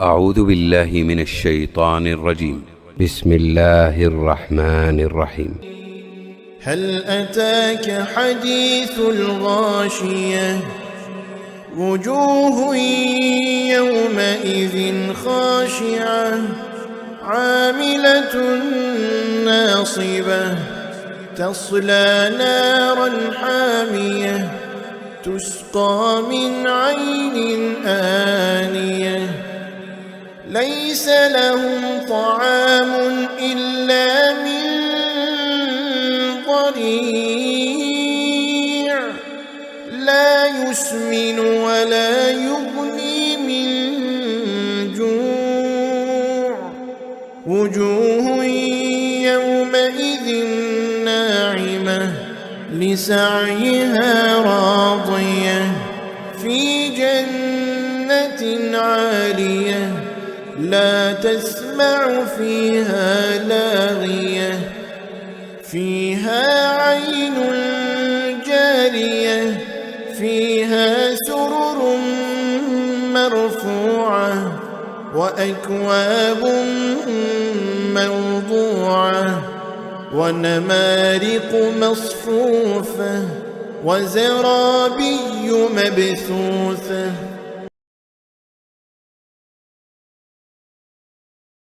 أعوذ بالله من الشيطان الرجيم. بسم الله الرحمن الرحيم. هل أتاك حديث الغاشية وجوه يومئذ خاشعة عاملة ناصبة تصلى نارا حامية تسقى من عين آنية ليس لهم طعام إلا من ضريع لا يسمن ولا يغني من جوع وجوه يومئذ ناعمة لسعيها راضية في جنة عالية لا تسمع فيها لاغية فيها عين جارية فيها سرر مرفوعة وأكواب موضوعة ونمارق مصفوفة وزرابي مبثوثة